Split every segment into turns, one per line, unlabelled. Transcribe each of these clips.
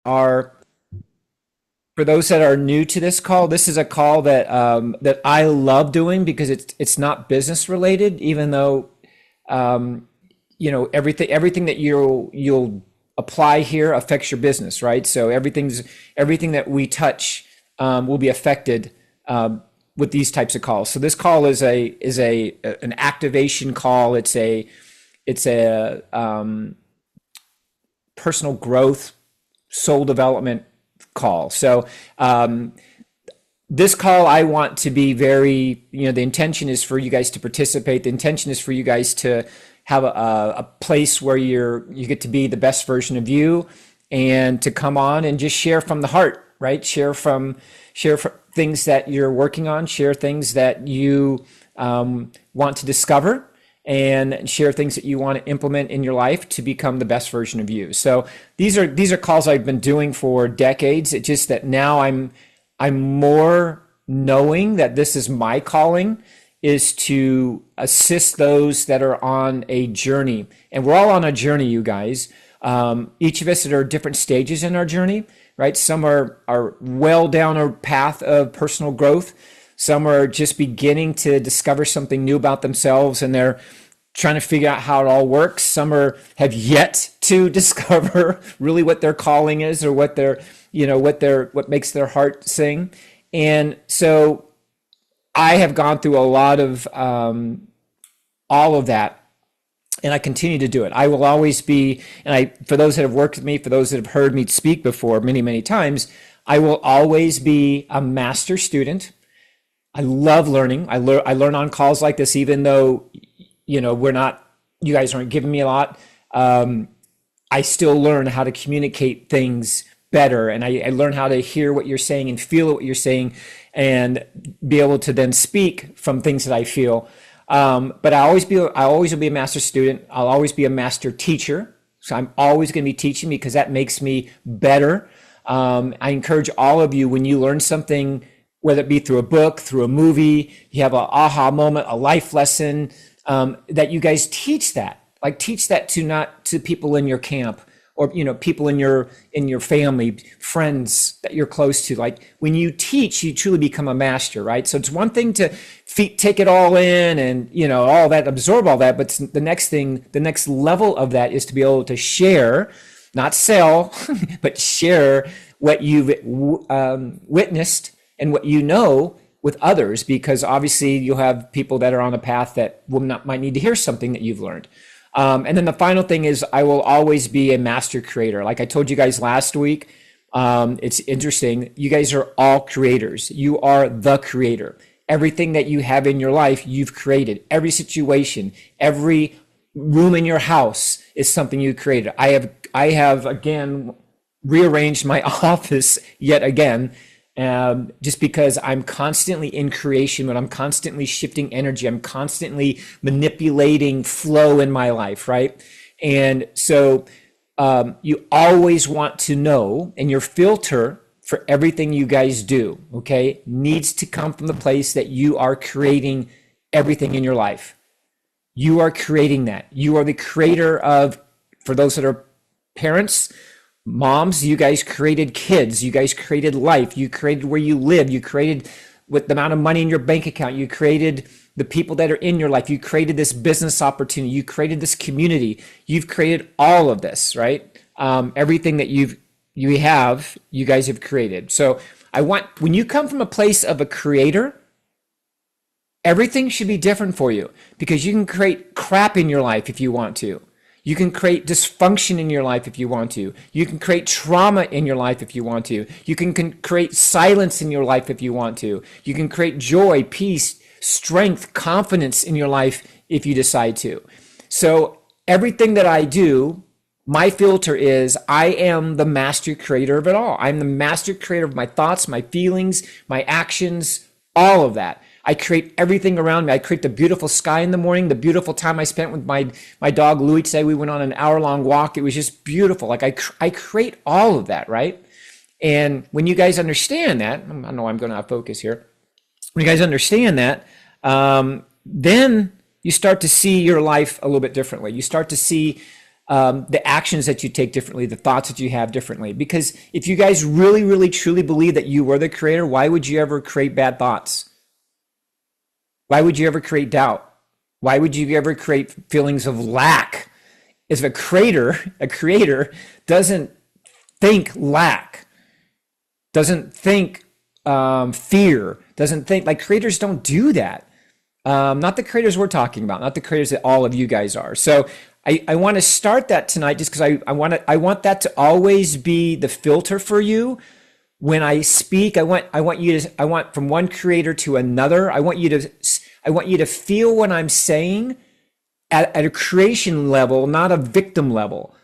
are, for those that are new to this call, this is a call that that I love doing because it's not business related, even though um, everything that you'll apply here affects your business, right? So everything that we touch will be affected with these types of calls. So this call is an activation call. It's a personal growth, soul development call. So this call, I want to be very, the intention is for you guys to participate. The intention is for you guys to have a place where you get to be the best version of you, and to come on and just share from the heart, right? Share from things that you're working on, share things that you want to discover, and share things that you want to implement in your life to become the best version of you. So these are calls I've been doing for decades. It's just that now I'm more knowing that this is my calling, is to assist those that are on a journey. And we're all on a journey, you guys. Each of us are at different stages in our journey, right? Some are well down a path of personal growth. Some are just beginning to discover something new about themselves, and they're trying to figure out how it all works. Some have yet to discover really what their calling is, or what makes their heart sing. And so I have gone through a lot of all of that, and I continue to do it. I will always be, for those that have worked with me, for those that have heard me speak before many, many times, I will always be a master student. I love learning. I learn on calls like this, even though, you guys aren't giving me a lot. I still learn how to communicate things better, and I learn how to hear what you're saying and feel what you're saying, and be able to then speak from things that I feel. But I always will be a master student. I'll always be a master teacher. So I'm always going to be teaching, because that makes me better. I encourage all of you, when you learn something, whether it be through a book, through a movie, you have an aha moment, a life lesson, that you guys teach that. Like, teach that to people in your camp, or people in your family, friends that you're close to. Like, when you teach, you truly become a master, right? So it's one thing to take it all in and all that, absorb all that, but the next level of that is to be able to share, not sell, but share what you've witnessed and what with others, because obviously you'll have people that are on a path that might need to hear something that you've learned. And then the final thing is, I will always be a master creator. Like I told you guys last week, it's interesting. You guys are all creators. You are the creator. Everything that you have in your life, you've created. Every situation, every room in your house is something you created. I have again rearranged my office yet again, just because I'm constantly in creation, but I'm constantly shifting energy. I'm constantly manipulating flow in my life, right? And so you always want to know, and your filter for everything you guys do, okay, needs to come from the place that you are creating everything in your life. You are creating that. You are the creator of, for those that are parents, moms, you guys created kids, you guys created life, you created where you live, you created with the amount of money in your bank account, you created the people that are in your life, you created this business opportunity, you created this community, you've created all of this, right? Everything that you guys have created. So when you come from a place of a creator, everything should be different for you, because you can create crap in your life if you want to. You can create dysfunction in your life if you want to. You can create trauma in your life if you want to. You can create silence in your life if you want to. You can create joy, peace, strength, confidence in your life if you decide to. So everything that I do, my filter is, I am the master creator of it all. I'm the master creator of my thoughts, my feelings, my actions, all of that. I create everything around me. I create the beautiful sky in the morning, the beautiful time I spent with my dog Louis today. We went on an hour-long walk. It was just beautiful. Like I create all of that, right? And when you guys understand that, I know I'm going to focus here. When you guys understand that, then you start to see your life a little bit differently. You start to see the actions that you take differently, the thoughts that you have differently. Because if you guys really, really, truly believe that you were the creator, why would you ever create bad thoughts? Why would you ever create doubt? Why would you ever create feelings of lack? If a creator doesn't think lack, doesn't think fear, doesn't think, like, creators don't do that. Not the creators we're talking about, not the creators that all of you guys are. So I want to start that tonight just because I want that to always be the filter for you. When I speak, I want from one creator to another. I want you to feel what I'm saying at a creation level, not a victim level,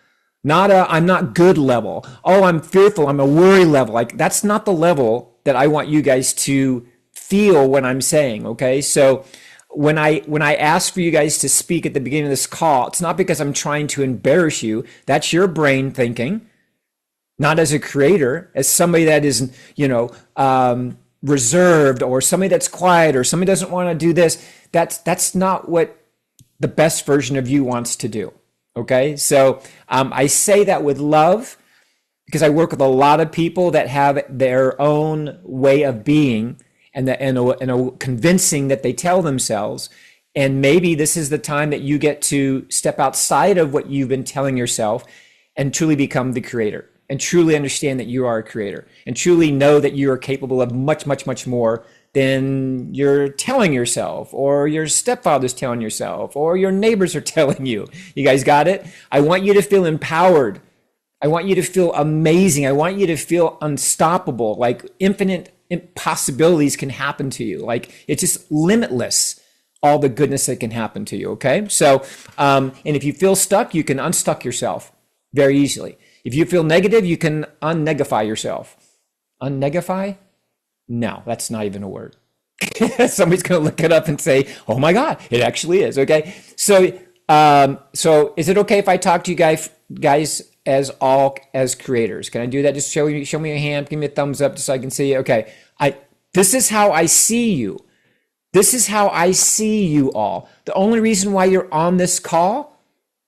not a I'm not good level. Oh, I'm fearful, I'm a worry level. Like, that's not the level that I want you guys to feel when I'm saying, okay? So when I ask for you guys to speak at the beginning of this call, it's not because I'm trying to embarrass you. That's your brain thinking, not as a creator, as somebody that is, reserved, or somebody that's quiet, or somebody doesn't want to do this. That's not what the best version of you wants to do. Okay. So I say that with love, because I work with a lot of people that have their own way of being, and a convincing that they tell themselves. And maybe this is the time that you get to step outside of what you've been telling yourself and truly become the creator, and truly understand that you are a creator, and truly know that you are capable of much, much, much more than you're telling yourself, or your stepfather's telling yourself, or your neighbors are telling you. You guys got it? I want you to feel empowered. I want you to feel amazing. I want you to feel unstoppable, like infinite possibilities can happen to you. Like, it's just limitless, all the goodness that can happen to you. Okay. So, and if you feel stuck, you can unstuck yourself very easily. If you feel negative, you can unnegify yourself. Unnegify? No, that's not even a word. Somebody's going to look it up and say, oh my God, it actually is. Okay. So, so is it okay if I talk to you guys as creators? Can I do that? Just show me a hand, give me a thumbs up just so I can see you. Okay. This is how I see you. This is how I see you all. The only reason why you're on this call,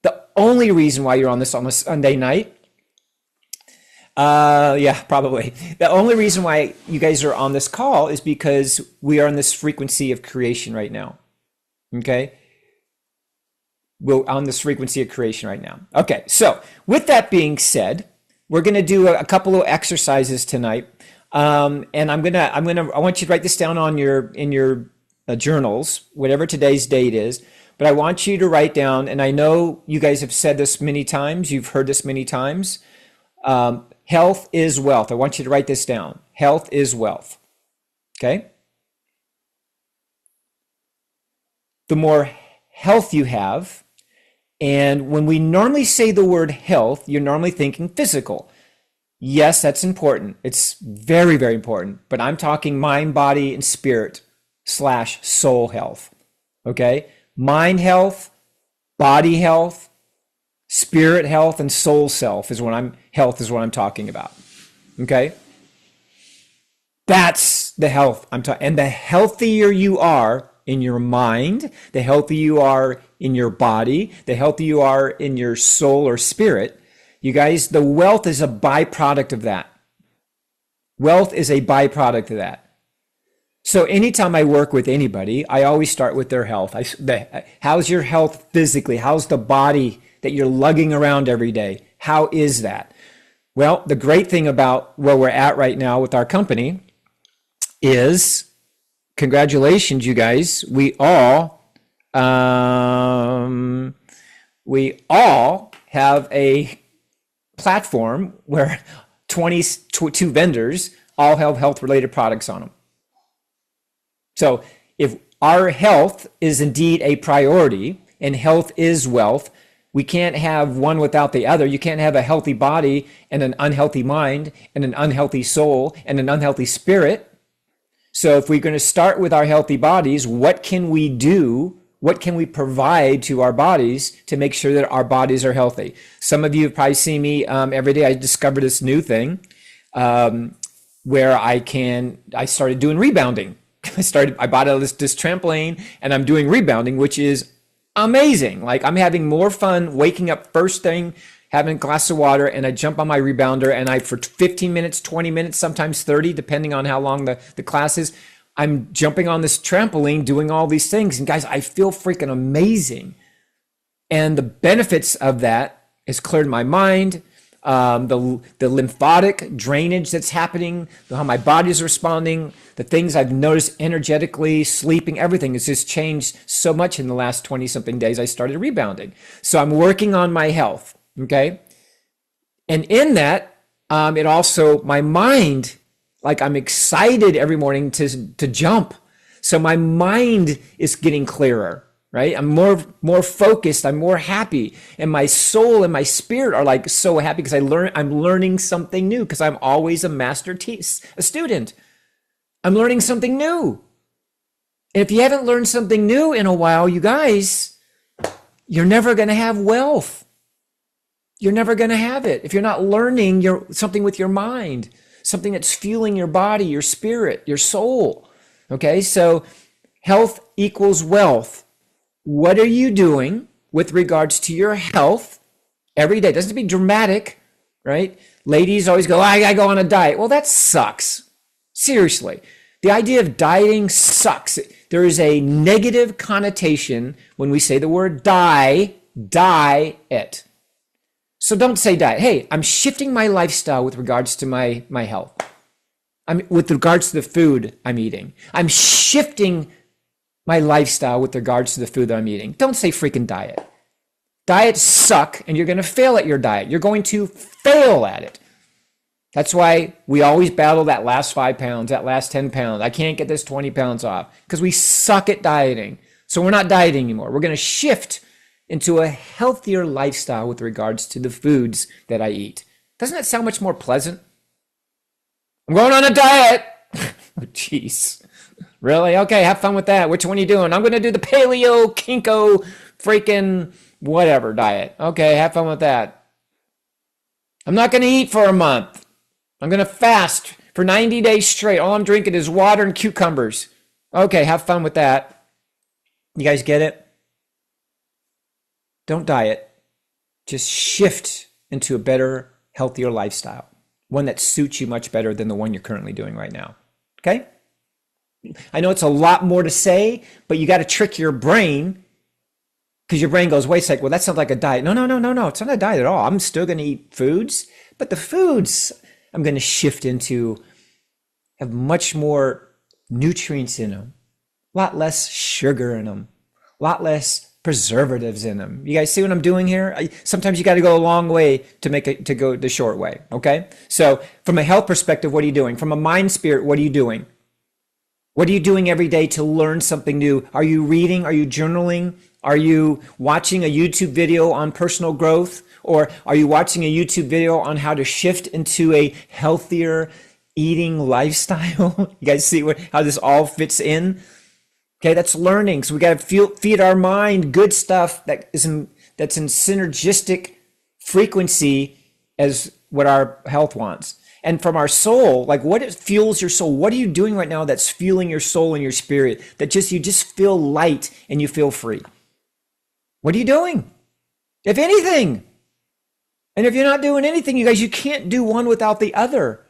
the only reason why you're on this on a Sunday night, yeah, probably. The only reason why you guys are on this call is because we are in this frequency of creation right now. Okay. We're on this frequency of creation right now. Okay. So with that being said, we're going to do a couple of exercises tonight. And I want you to write this down in your journals, whatever today's date is, but I want you to write down, and I know you guys have said this many times, you've heard this many times. Health is wealth. I want you to write this down. Health is wealth. Okay? The more health you have, and when we normally say the word health, you're normally thinking physical. Yes, that's important. It's very, very important. But I'm talking mind, body, and spirit / soul health. Okay? Mind health, body health, spirit health, and soul self is what I'm talking about. Okay? That's the health I'm talking. And the healthier you are in your mind, the healthier you are in your body, the healthier you are in your soul or spirit, you guys, the wealth is a byproduct of that. Wealth is a byproduct of that. So anytime I work with anybody, I always start with their health. How's your health physically? How's the body that you're lugging around every day? How is that? Well, the great thing about where we're at right now with our company is, congratulations, you guys. We all have a platform where 22 vendors all have health-related products on them. So if our health is indeed a priority, and health is wealth, we can't have one without the other. You can't have a healthy body and an unhealthy mind and an unhealthy soul and an unhealthy spirit. So if we're going to start with our healthy bodies, what can we do? What can we provide to our bodies to make sure that our bodies are healthy? Some of you have probably seen me every day. I discovered this new thing where I started doing rebounding. I bought this trampoline, and I'm doing rebounding, which is amazing. Like I'm having more fun waking up first thing, having a glass of water, and I jump on my rebounder and I, for 15 minutes, 20 minutes, sometimes 30, depending on how long the class is, I'm jumping on this trampoline, doing all these things. And guys, I feel freaking amazing. And the benefits of that is cleared my mind, the lymphatic drainage that's happening, how my body's responding, the things I've noticed energetically, sleeping, everything has just changed so much in the last 20 something days I started rebounding. So I'm working on my health, okay? And in that, it also, my mind, like I'm excited every morning to jump. So my mind is getting clearer. Right? I'm more focused. I'm more happy. And my soul and my spirit are like so happy because I'm learning something new because I'm always a student. I'm learning something new. And if you haven't learned something new in a while, you guys, you're never going to have wealth. You're never going to have it. If you're not learning something with your mind, something that's fueling your body, your spirit, your soul. Okay? So health equals wealth. What are you doing with regards to your health every day? It doesn't have to be dramatic, right? Ladies always go, I gotta go on a diet. Well, that sucks. Seriously. The idea of dieting sucks. There is a negative connotation when we say the word diet. So don't say diet. Hey, I'm shifting my lifestyle with regards to my health. With regards to the food I'm eating. I'm shifting my lifestyle with regards to the food that I'm eating. Don't say freaking diet. Diets suck and you're going to fail at your diet. You're going to fail at it. That's why we always battle that last 5 pounds, that last 10 pounds. I can't get this 20 pounds off because we suck at dieting. So we're not dieting anymore. We're going to shift into a healthier lifestyle with regards to the foods that I eat. Doesn't that sound much more pleasant? I'm going on a diet. Oh, jeez. Really? Okay, have fun with that. Which one are you doing? I'm going to do the paleo, kinko, freaking whatever diet. Okay, have fun with that. I'm not going to eat for a month. I'm going to fast for 90 days straight. All I'm drinking is water and cucumbers. Okay, have fun with that. You guys get it? Don't diet. Just shift into a better, healthier lifestyle. One that suits you much better than the one you're currently doing right now. Okay? I know it's a lot more to say, but you got to trick your brain because your brain goes, wait a sec, well, that sounds like a diet. No. It's not a diet at all. I'm still going to eat foods, but the foods I'm going to shift into have much more nutrients in them, a lot less sugar in them, a lot less preservatives in them. You guys see what I'm doing here? Sometimes you got to go a long way to go the short way. Okay. So from a health perspective, what are you doing? From a mind spirit, what are you doing? What are you doing every day to learn something new? Are you reading? Are you journaling? Are you watching a YouTube video on personal growth? Or are you watching a YouTube video on how to shift into a healthier eating lifestyle? You guys see how this all fits in? Okay, that's learning. So we got to feed our mind good stuff that's in synergistic frequency as what our health wants. And from our soul, like what fuels your soul? What are you doing right now that's fueling your soul and your spirit that you just feel light and you feel free? What are you doing? If anything. And if you're not doing anything, you guys, you can't do one without the other.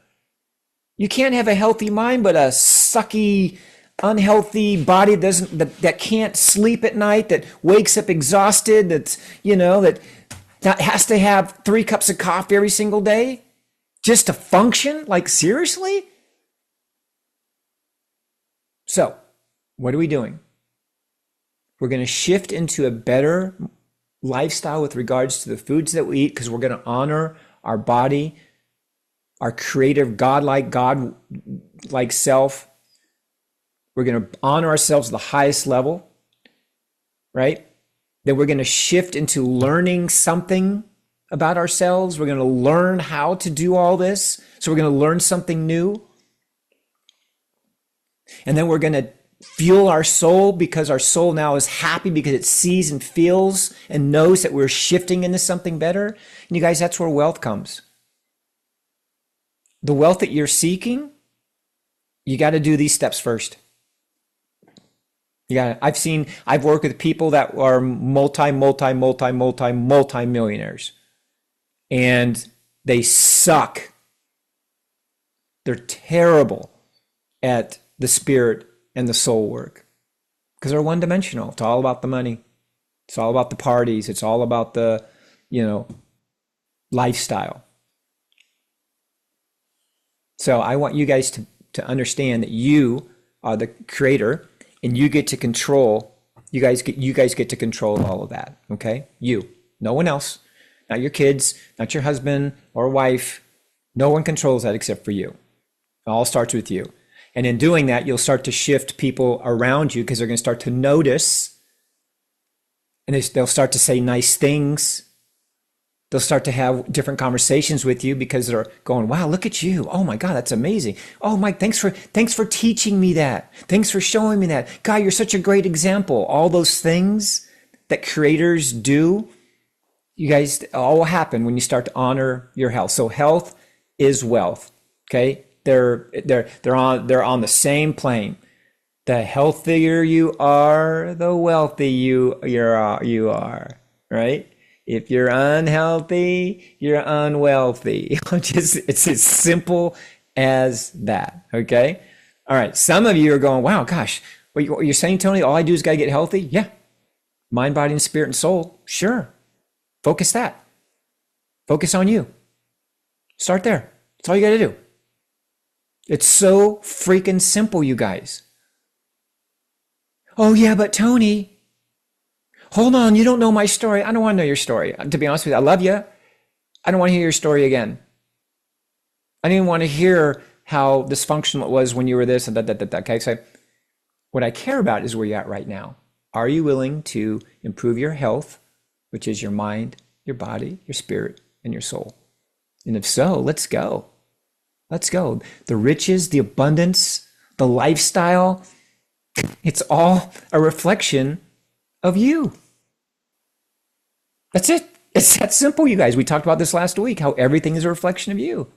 You can't have a healthy mind but a sucky, unhealthy body that can't sleep at night, that wakes up exhausted, that has to have 3 cups of coffee every single day. Just to function? Like, seriously? So, what are we doing? We're going to shift into a better lifestyle with regards to the foods that we eat because we're going to honor our body, our creative, God-like self. We're going to honor ourselves at the highest level, right? Then we're going to shift into learning something about ourselves. We're going to learn how to do all this. So we're going to learn something new. And then we're going to fuel our soul because our soul now is happy because it sees and feels and knows that we're shifting into something better. And you guys, that's where wealth comes. The wealth that you're seeking, you got to do these steps first. Yeah, I've worked with people that are multi millionaires, and they suck. They're terrible at the spirit and the soul work because they're one dimensional. It's all about the money. It's all about the parties. It's all about the, you know, lifestyle. So I want you guys to understand that you are the creator and you get to control. You guys get to control all of that. Okay. You, no one else, not your kids, not your husband or wife. No one controls that except for you. It all starts with you. And in doing that, you'll start to shift people around you because they're going to start to notice, and they'll start to say nice things. They'll start to have different conversations with you because they're going, wow, look at you. Oh my God, that's amazing. Oh Mike, thanks for teaching me that. Thanks for showing me that. God, you're such a great example. All those things that creators do, you guys, all will happen when you start to honor your health. So health is wealth. Okay. They're on the same plane. The healthier you are, the wealthy you are, right? If you're unhealthy, you're unwealthy. It's as simple as that, okay? All right, some of you are going, wow, gosh, what you're saying, Tony, all I do is got to get healthy? Yeah. Mind, body, and spirit and soul, sure. Focus that. Focus on you. Start there. That's all you got to do. It's so freaking simple, you guys. Oh, yeah, but Tony, hold on, you don't know my story. I don't want to know your story. To be honest with you, I love you. I don't want to hear your story again. I didn't want to hear how dysfunctional it was when you were this and that. Okay, so what I care about is where you're at right now. Are you willing to improve your health, which is your mind, your body, your spirit, and your soul? And if so, let's go. Let's go. The riches, the abundance, the lifestyle, it's all a reflection of you. That's it. It's that simple, you guys. We talked about this last week, how everything is a reflection of you.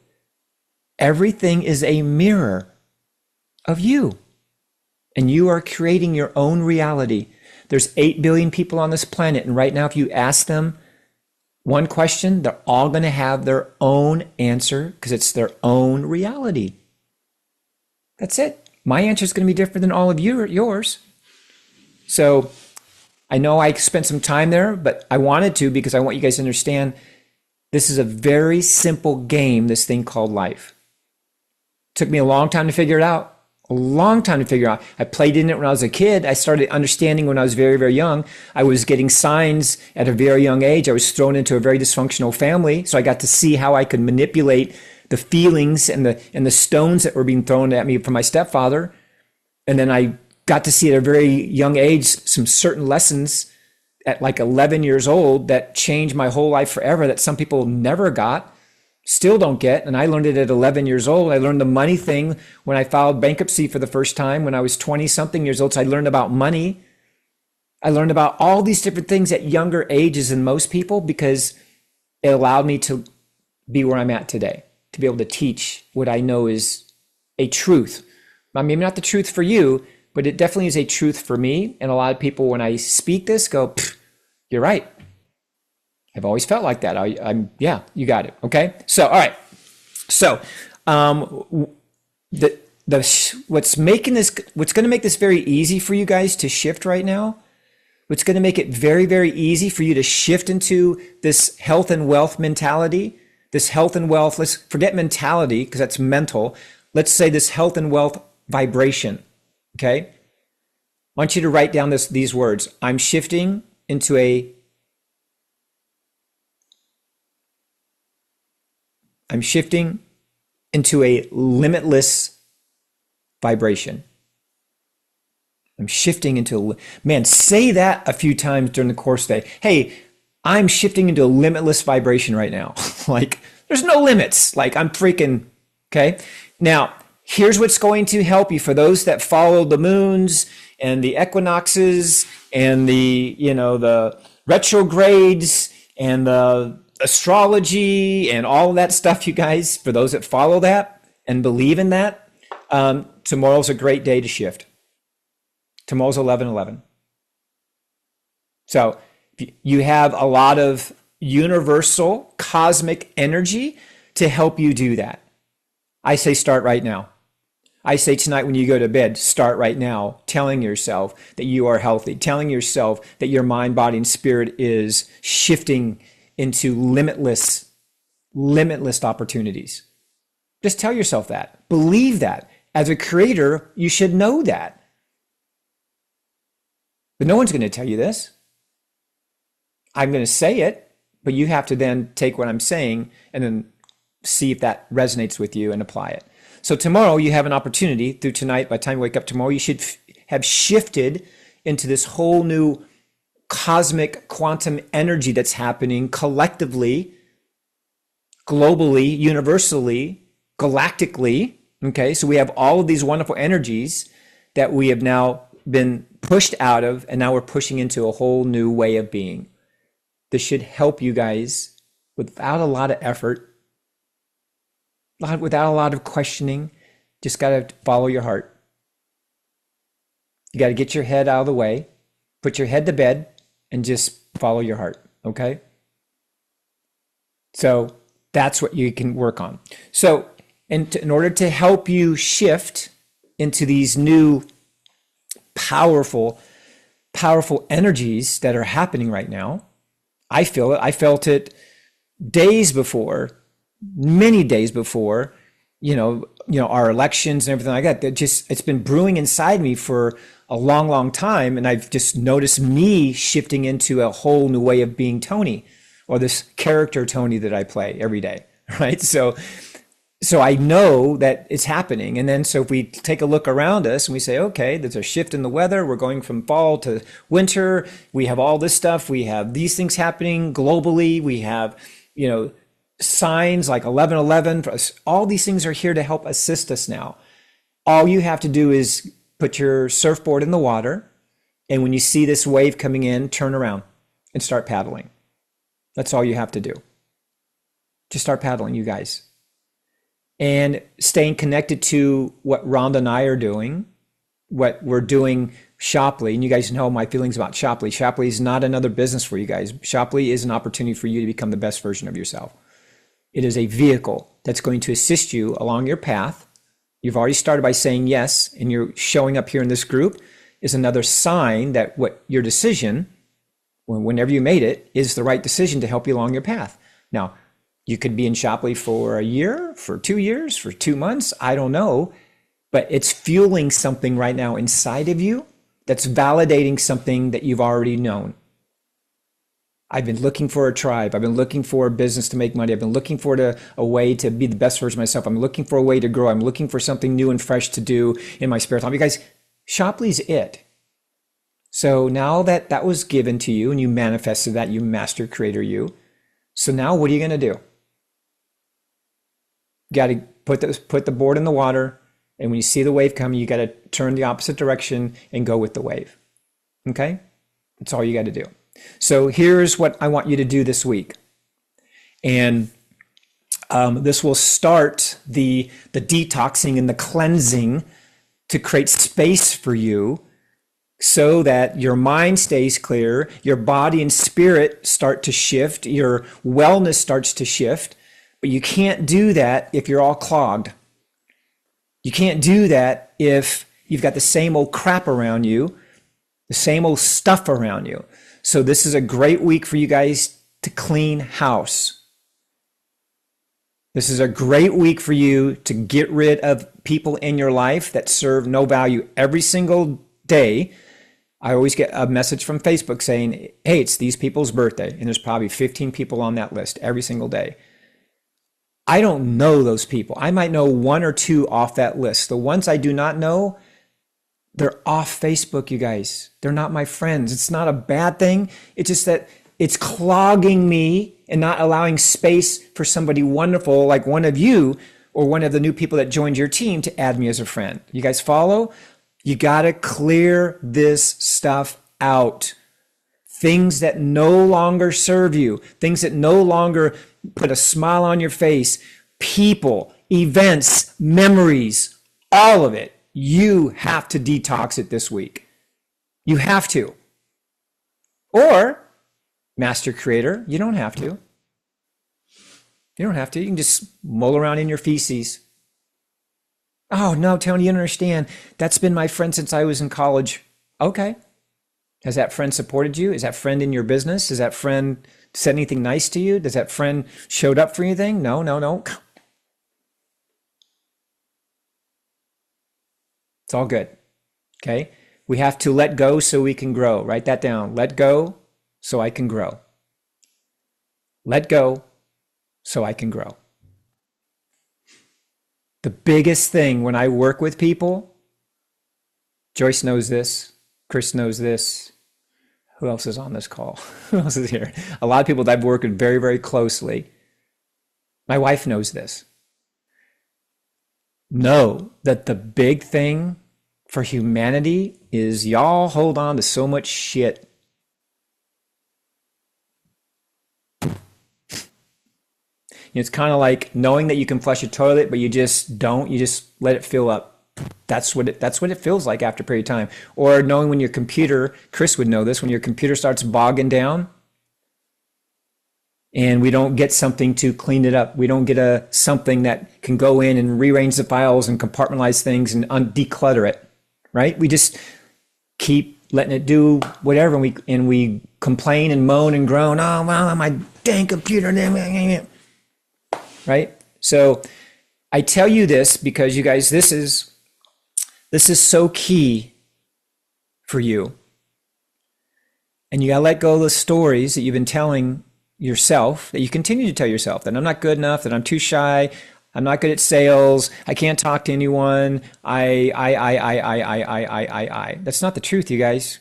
Everything is a mirror of you. And you are creating your own reality. There's 8 billion people on this planet. And right now, if you ask them one question, they're all going to have their own answer because it's their own reality. That's it. My answer is going to be different than all of yours. So I know I spent some time there, but I wanted to because I want you guys to understand this is a very simple game, this thing called life. It took me a long time to figure it out. A long time to figure out. I played in it when I was a kid. I started understanding when I was very, very young. I was getting signs at a very young age. I was thrown into a very dysfunctional family. So I got to see how I could manipulate the feelings and the stones that were being thrown at me from my stepfather. And then I got to see at a very young age some certain lessons at like 11 years old that changed my whole life forever that some people never got, still don't get. And I learned it at 11 years old. I learned the money thing when I filed bankruptcy for the first time when I was 20 something years old. So I learned about money. I learned about all these different things at younger ages than most people because it allowed me to be where I'm at today, to be able to teach what I know is a truth. I mean, not the truth for you, but it definitely is a truth for me. And a lot of people, when I speak this, go, you're right. I've always felt like that. Yeah, you got it. Okay. So, all right. So, what's going to make this very easy for you guys to shift right now, what's going to make it very, very easy for you to shift into this health and wealth mentality, this health and wealth, let's forget mentality because that's mental. Let's say this health and wealth vibration. Okay. I want you to write down these words. I'm shifting into a limitless vibration. I'm shifting into, man, say that a few times during the course of the day. Hey, I'm shifting into a limitless vibration right now. Like, there's no limits. Like, I'm freaking, okay? Now, here's what's going to help you for those that follow the moons and the equinoxes and the retrogrades and the astrology and all of that stuff, you guys, for those that follow that and believe in that, tomorrow's a great day to shift. Tomorrow's 11/11. So you have a lot of universal cosmic energy to help you do that. I say start right now. I say tonight when you go to bed, start right now, telling yourself that you are healthy, telling yourself that your mind, body, and spirit is shifting into limitless opportunities. Just tell yourself that. Believe that. As a creator, you should know that. But no one's going to tell you this. I'm going to say it, but you have to then take what I'm saying and then see if that resonates with you and apply it. So tomorrow you have an opportunity through tonight. By the time you wake up tomorrow, you should have shifted into this whole new cosmic quantum energy that's happening collectively, globally, universally, galactically. Okay, so we have all of these wonderful energies that we have now been pushed out of, and now we're pushing into a whole new way of being. This should help you guys without a lot of effort, without a lot of questioning. Just got to follow your heart. You got to get your head out of the way, put your head to bed, and just follow your heart, okay? So that's what you can work on. So in order to help you shift into these new powerful energies that are happening right now, I feel it. I felt it days before, many days before, our elections and everything like that. It's been brewing inside me for a long, long time. And I've just noticed me shifting into a whole new way of being Tony, or this character Tony that I play every day, right? So I know that it's happening. And then so if we take a look around us and we say, okay, there's a shift in the weather. We're going from fall to winter. We have all this stuff. We have these things happening globally. We have, signs like 11/11. All these things are here to help assist us now. All you have to do is put your surfboard in the water. And when you see this wave coming in, turn around and start paddling. That's all you have to do. Just start paddling, you guys. And staying connected to what Rhonda and I are doing, what we're doing Shoply. And you guys know my feelings about Shoply. Shoply is not another business for you guys. Shoply is an opportunity for you to become the best version of yourself. It is a vehicle that's going to assist you along your path. You've already started by saying yes, and you're showing up here in this group is another sign that what your decision, whenever you made it, is the right decision to help you along your path. Now, you could be in Shoply for a year, for 2 years, for 2 months. I don't know. But it's fueling something right now inside of you that's validating something that you've already known. I've been looking for a tribe. I've been looking for a business to make money. I've been looking for a way to be the best version of myself. I'm looking for a way to grow. I'm looking for something new and fresh to do in my spare time. You guys, Shoply's it. So now that was given to you and you manifested that, you master creator you. So now what are you going to do? You got to put the board in the water, and when you see the wave coming, you got to turn the opposite direction and go with the wave. Okay? That's all you got to do. So here's what I want you to do this week. And this will start the detoxing and the cleansing to create space for you so that your mind stays clear, your body and spirit start to shift, your wellness starts to shift. But you can't do that if you're all clogged. You can't do that if you've got the same old crap around you, the same old stuff around you. So this is a great week for you guys to clean house. This is a great week for you to get rid of people in your life that serve no value. Every single day, I always get a message from Facebook saying, hey, it's these people's birthday. And there's probably 15 people on that list every single day. I don't know those people. I might know 1 or 2 off that list. The ones I do not know, they're off Facebook, you guys. They're not my friends. It's not a bad thing. It's just that it's clogging me and not allowing space for somebody wonderful like one of you or one of the new people that joined your team to add me as a friend. You guys follow? You got to clear this stuff out. Things that no longer serve you, things that no longer put a smile on your face, people, events, memories, all of it. You have to detox it this week. You have to. Or, master creator, you don't have to. You don't have to. You can just mull around in your feces. Oh, no, Tony, you don't understand. That's been my friend since I was in college. Okay. Has that friend supported you? Is that friend in your business? Has that friend said anything nice to you? Does that friend showed up for anything? No, no, no. It's all good. Okay. We have to let go so we can grow. Write that down. Let go so I can grow. Let go so I can grow. The biggest thing when I work with people, Joyce knows this, Chris knows this. Who else is on this call? Who else is here? A lot of people that I've worked with very, very closely. My wife knows this. Know that the big thing for humanity is y'all hold on to so much shit. It's kind of like knowing that you can flush a toilet, but you just don't. You just let it fill up. That's what it feels like after a period of time. Or knowing when your computer, Chris would know this, when your computer starts bogging down and we don't get something to clean it up. We don't get something that can go in and rearrange the files and compartmentalize things and declutter it, right? We just keep letting it do whatever, and we complain and moan and groan. Oh, well, my dang computer. Right? So I tell you this because you guys, this is so key for you. And you got to let go of the stories that you've been telling yourself, that you continue to tell yourself, that I'm not good enough, that I'm too shy, I'm not good at sales, I can't talk to anyone, I. That's not the truth, you guys.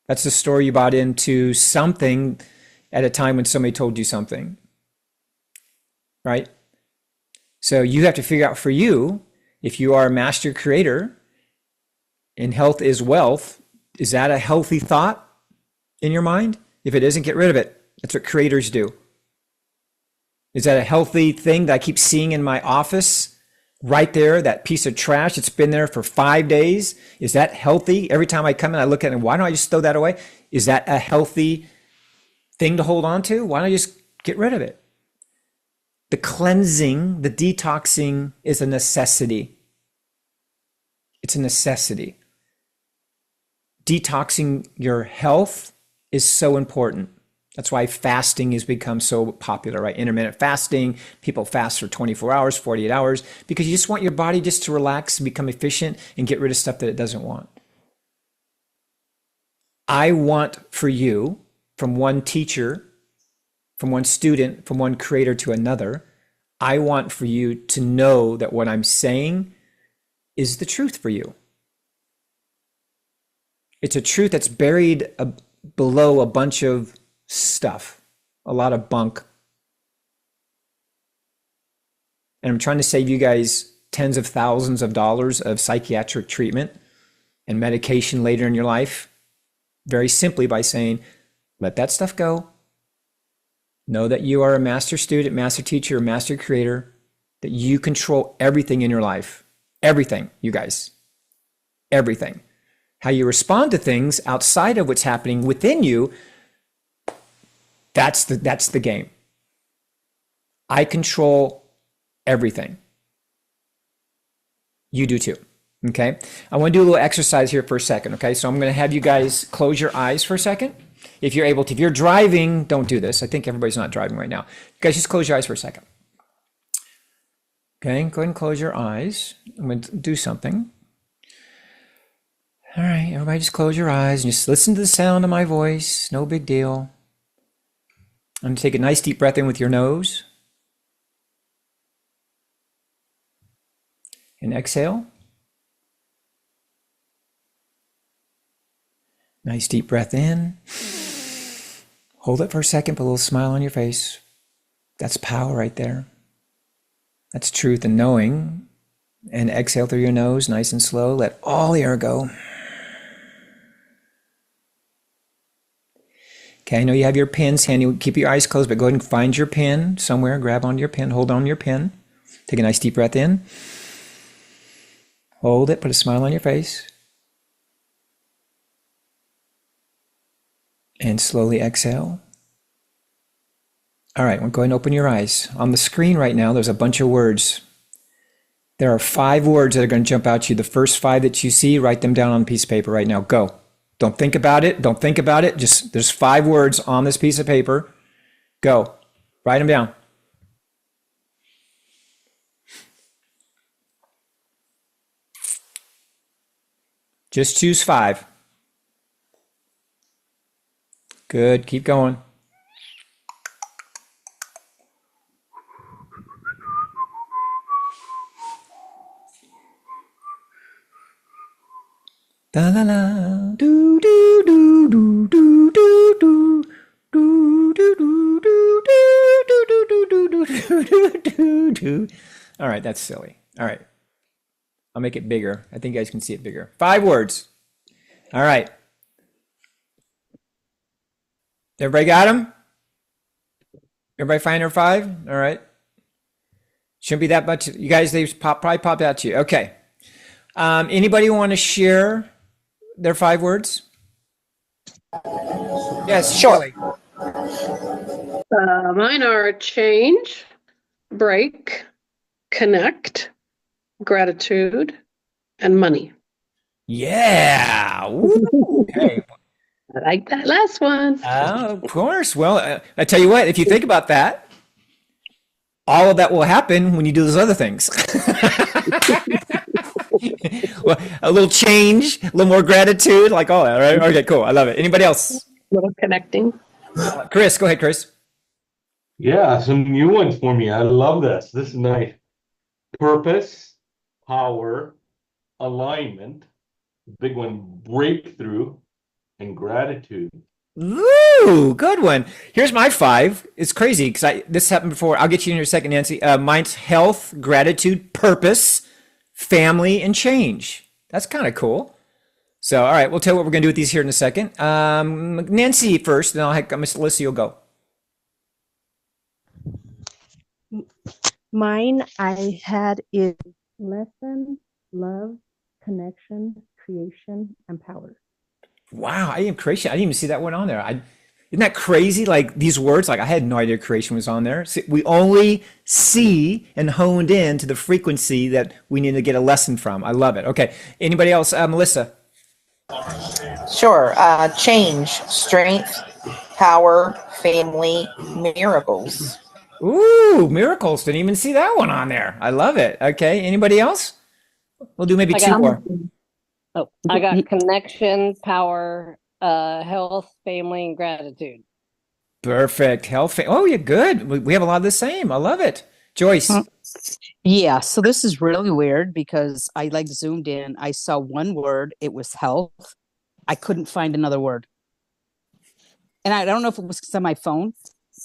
That's the story you bought into something at a time when somebody told you something. Right? So you have to figure out for you, if you are a master creator and health is wealth, is that a healthy thought in your mind? If it isn't, get rid of it. That's what creators do. Is that a healthy thing that I keep seeing in my office right there, that piece of trash that's been there for 5 days? Is that healthy? Every time I come in, I look at it, why don't I just throw that away? Is that a healthy thing to hold on to? Why don't I just get rid of it? The cleansing, the detoxing is a necessity. It's a necessity. Detoxing your health is so important. That's why fasting has become so popular, right? Intermittent fasting, people fast for 24 hours, 48 hours, because you just want your body just to relax and become efficient and get rid of stuff that it doesn't want. I want for you, from one teacher, from one student, from one creator to another, I want for you to know that what I'm saying is the truth for you. It's a truth that's buried below a bunch of stuff, a lot of bunk. And I'm trying to save you guys tens of thousands of dollars of psychiatric treatment and medication later in your life, very simply by saying, let that stuff go. Know that you are a master student, master teacher, or master creator, that you control everything in your life. Everything, you guys. Everything. How you respond to things outside of what's happening within you, that's the game. I control everything. You do too. Okay? I want to do a little exercise here for a second. Okay? So I'm going to have you guys close your eyes for a second. If you're able to. If you're driving, don't do this. I think everybody's not driving right now. You guys, just close your eyes for a second. Okay, go ahead and close your eyes. I'm going to do something. All right, everybody just close your eyes and just listen to the sound of my voice. No big deal. I'm going to take a nice deep breath in with your nose. And exhale. Nice deep breath in. Hold it for a second, put a little smile on your face. That's power right there. That's truth and knowing. And exhale through your nose, nice and slow. Let all the air go. Okay, I know you have your pens handy. Keep your eyes closed, but go ahead and find your pen somewhere. Grab onto your pen. Hold on to your pen. Take a nice deep breath in. Hold it. Put a smile on your face. And slowly exhale. All right, well, go ahead and open your eyes. On the screen right now, there's a bunch of words. There are 5 words that are going to jump out to you. The first 5 that you see, write them down on a piece of paper right now. Go. Don't think about it. Don't think about it. Just there's 5 words on this piece of paper. Go. Write them down. Just choose 5. Good. Keep going. Da la la, do do do do do do do do do do do do do do do do do. All right, that's silly. All right, I'll make it bigger. I think you guys can see it bigger. 5 words. All right, everybody got them? Everybody find their 5? All right, shouldn't be that much. You guys, they probably popped out to you. Okay. Anybody want to share their 5 words? Yes,
Sure.
Shelley.
Mine are change, break, connect, gratitude, and money.
Yeah. Woo. Okay.
I like that last one.
Of course. Well, I tell you what, if you think about that, all of that will happen when you do those other things. Well, a little change, a little more gratitude, like all that, right? Okay, cool. I love it. Anybody else?
Little connecting.
Chris, go ahead, Chris.
Yeah, some new ones for me. I love this. This is nice. Purpose, power, alignment, big one, breakthrough, and gratitude.
Ooh, good one. Here's my 5. It's crazy because this happened before. I'll get you in your second, Nancy. Mine's health, gratitude, purpose, family, and change. That's kind of cool. So, all right, we'll tell you what we're going to do with these here in a second. Nancy first, then I'll have Miss Alyssa, you'll go.
Mine I had is lesson, love, connection, creation, and power.
Wow, I am creation. I didn't even see that one on there. Isn't that crazy? Like these words, like I had no idea creation was on there. See, we only see and honed in to the frequency that we need to get a lesson from. I love it. Okay, anybody else? Melissa.
Sure. Change, strength, power, family, miracles.
Ooh, miracles. Didn't even see that one on there. I love it. Okay, anybody else? We'll do maybe 2 more.
I got connection, power, health, family, and gratitude.
Perfect. Health. Oh, you're good. We have a lot of the same. I love it. Joyce.
Yeah, so this is really weird because I like zoomed in. I saw one word. It was health. I couldn't find another word. And I don't know if it was because of my phone.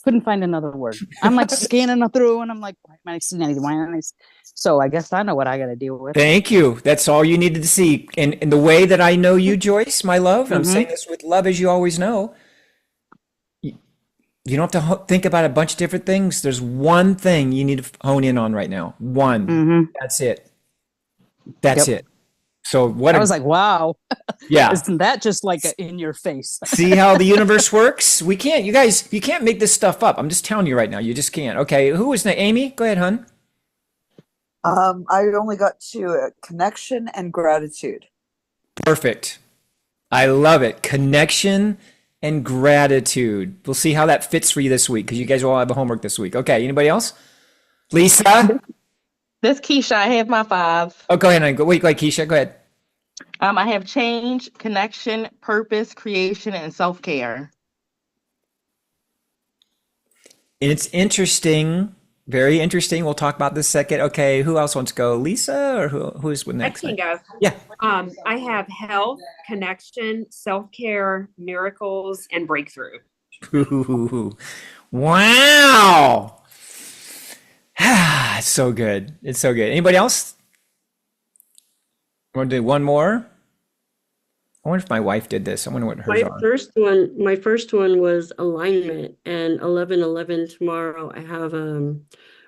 Couldn't find another word. I'm like scanning through and I'm like, why am I not seeing anything? Why am I? So I guess I know what I got to deal with.
Thank you. That's all you needed to see. And the way that I know you, Joyce, my love, and I'm saying this with love, as you always know, you don't have to think about a bunch of different things. There's one thing you need to hone in on right now. One. That's it. That's it. So what
I was like, wow.
Yeah.
Isn't that just like in your face?
See how the universe works? We can't, you guys, you can't make this stuff up. I'm just telling you right now. You just can't. Okay. Who was that? Amy? Go ahead, hun.
I only got to connection and gratitude.
Perfect. I love it. Connection and gratitude. We'll see how that fits for you this week because you guys will all have a homework this week. Okay. Anybody else? Lisa?
This Keisha, I have my 5.
Oh, go ahead. Wait, Keisha. Go ahead.
I have change, connection, purpose, creation, and self-care.
And it's interesting. Very interesting. We'll talk about this second. Okay, who else wants to go? Lisa or who's next?
I can go.
Yeah.
I have health, connection, self-care, miracles, and breakthrough.
Ooh, wow. It's so good. It's so good. Anybody else? Want to do one more? I wonder if my wife did this. I wonder what hers are.
My first one was alignment, and 11/11 tomorrow. I have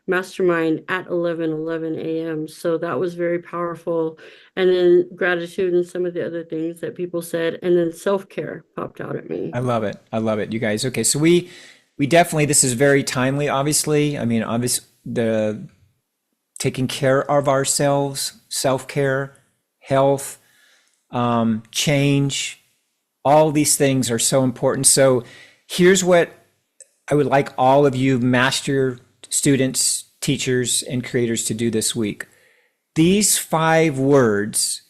mastermind at 11 a.m. So that was very powerful. And then gratitude and some of the other things that people said. And then self-care popped out at me.
I love it. I love it, you guys. Okay, so we definitely, this is very timely, obviously. I mean, obviously, the taking care of ourselves, self-care, health, change, all these things are so important. So here's what I would like all of you master students, teachers, and creators to do this week. These 5 words,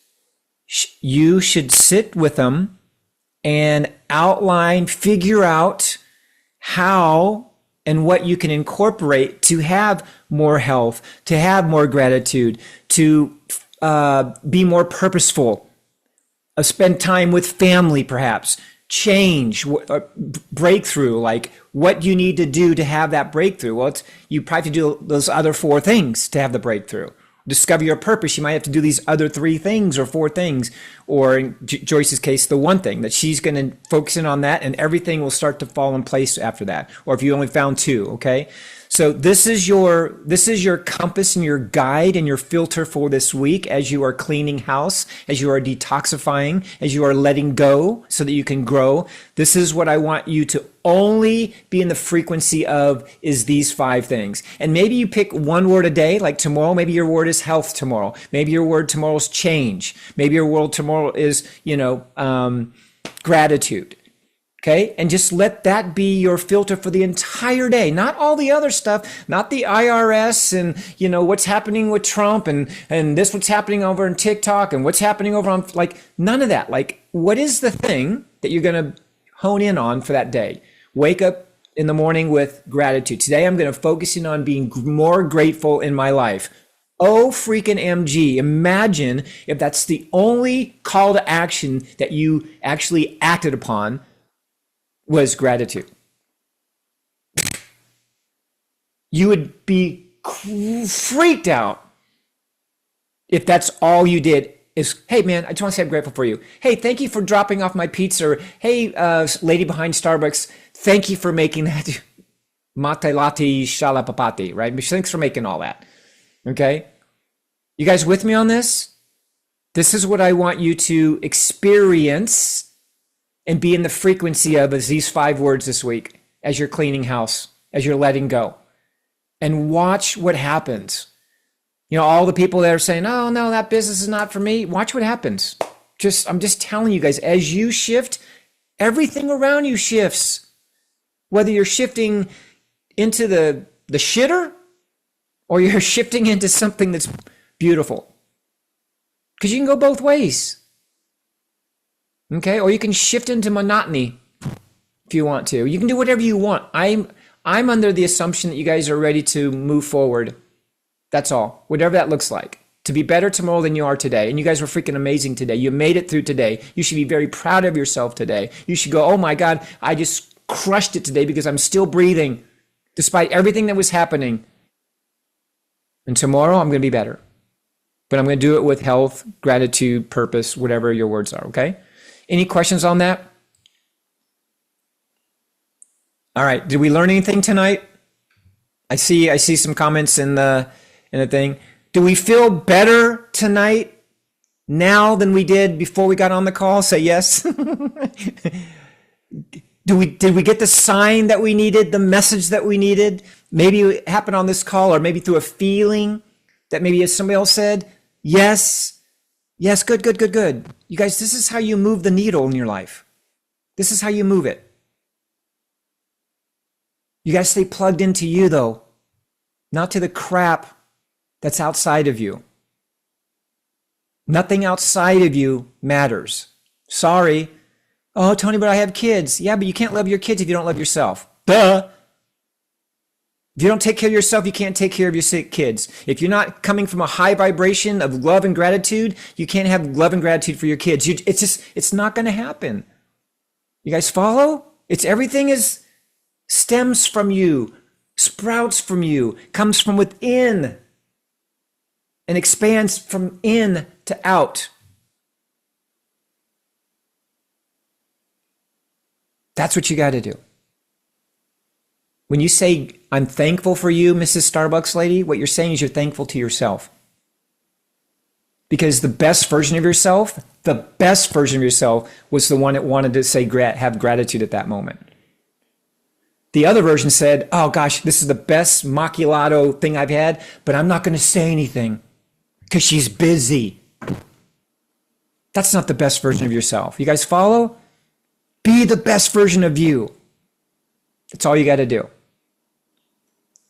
you should sit with them and outline, figure out how and what you can incorporate to have more health, to have more gratitude, to be more purposeful, spend time with family, perhaps, change, breakthrough, like what you need to do to have that breakthrough. Well, you probably have to do those other 4 things to have the breakthrough. Discover your purpose. You might have to do these other 3 things or 4 things, or in Joyce's case, the one thing that she's going to focus in on that, and everything will start to fall in place after that. Or if you only found 2, okay? So this is your compass and your guide and your filter for this week as you are cleaning house, as you are detoxifying, as you are letting go so that you can grow. This is what I want you to only be in the frequency of, is these 5 things. And maybe you pick one word a day, like tomorrow, maybe your word is health tomorrow. Maybe your word tomorrow is change. Maybe your word tomorrow is, gratitude. Okay. And just let that be your filter for the entire day, not all the other stuff, not the IRS and, what's happening with Trump and this, what's happening over on TikTok and what's happening over on, like, none of that. Like, what is the thing that you're going to hone in on for that day? Wake up in the morning with gratitude. Today, I'm going to focus in on being more grateful in my life. Oh, freaking MG. Imagine if that's the only call to action that you actually acted upon was gratitude. You would be freaked out if that's all you did is, hey man, I just want to say I'm grateful for you. Hey, thank you for dropping off my pizza. Or, hey, lady behind Starbucks, thank you for making that mate latte shalapapati, right? Thanks for making all that. Okay? You guys with me on this? This is what I want you to experience and be in the frequency of as these 5 words this week, as you're cleaning house, as you're letting go. And watch what happens. All the people that are saying, oh, no, that business is not for me. Watch what happens. I'm just telling you guys, as you shift, everything around you shifts. Whether you're shifting into the shitter or you're shifting into something that's beautiful. Because you can go both ways. Okay, or you can shift into monotony if you want to. You can do whatever you want. I'm under the assumption that you guys are ready to move forward. That's all. Whatever that looks like. To be better tomorrow than you are today. And you guys were freaking amazing today. You made it through today. You should be very proud of yourself today. You should go, oh my God, I just crushed it today because I'm still breathing despite everything that was happening. And tomorrow I'm going to be better. But I'm going to do it with health, gratitude, purpose, whatever your words are, okay? Any questions on that? All right. Did we learn anything tonight? I see some comments in the thing. Do we feel better tonight now than we did before we got on the call? Say yes. Did we get the sign that we needed, the message that we needed? Maybe it happened on this call, or maybe through a feeling that maybe as somebody else said, yes. Yes, good. You guys, this is how you move the needle in your life. This is how you move it. You guys stay plugged into you, though, not to the crap that's outside of you. Nothing outside of you matters. Sorry. Oh, Tony, but I have kids. Yeah, but you can't love your kids if you don't love yourself. Duh. If you don't take care of yourself, you can't take care of your sick kids. If you're not coming from a high vibration of love and gratitude, you can't have love and gratitude for your kids. It's not going to happen. You guys follow? Everything stems from you, sprouts from you, comes from within, and expands from in to out. That's what you got to do. When you say, I'm thankful for you, Mrs. Starbucks lady. What you're saying is you're thankful to yourself. Because the best version of yourself was the one that wanted to say have gratitude at that moment. The other version said, oh gosh, this is the best macchiato thing I've had, but I'm not going to say anything because she's busy. That's not the best version of yourself. You guys follow? Be the best version of you. That's all you got to do.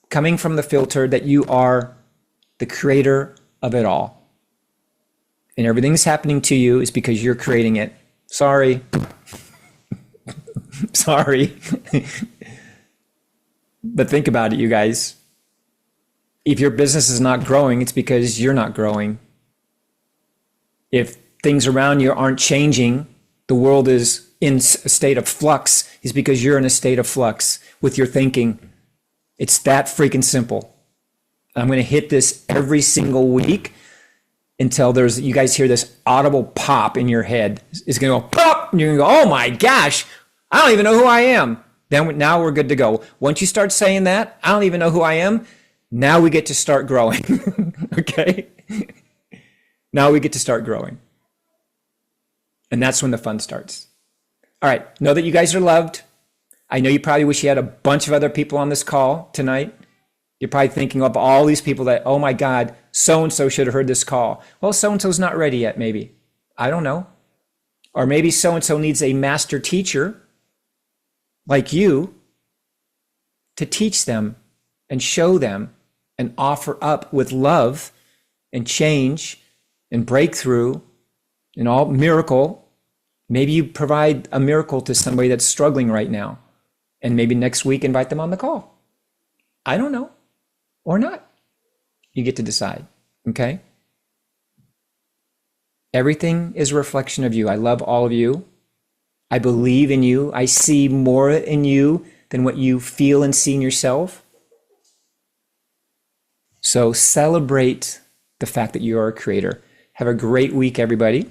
Coming from the filter that you are the creator of it all. And everything's happening to you is because you're creating it. Sorry. Sorry. But think about it, you guys. If your business is not growing, it's because you're not growing. If things around you aren't changing, the world is in a state of flux, is because you're in a state of flux with your thinking. It's that freaking simple. I'm going to hit this every single week until you guys hear this audible pop in your head. It's going to go pop, and you're going to go, oh my gosh, I don't even know who I am. Now we're good to go. Once you start saying that, I don't even know who I am, now we get to start growing. Okay? Now we get to start growing. And that's when the fun starts. All right, know that you guys are loved. I know you probably wish you had a bunch of other people on this call tonight. You're probably thinking of all these people that, oh my God, so-and-so should have heard this call. Well, so-and-so's not ready yet, maybe. I don't know. Or maybe so-and-so needs a master teacher like you to teach them and show them and offer up with love and change and breakthrough and all miracle. Maybe you provide a miracle to somebody that's struggling right now. And maybe next week invite them on the call. I don't know. Or not. You get to decide. Okay? Everything is a reflection of you. I love all of you. I believe in you. I see more in you than what you feel and see in yourself. So celebrate the fact that you are a creator. Have a great week, everybody.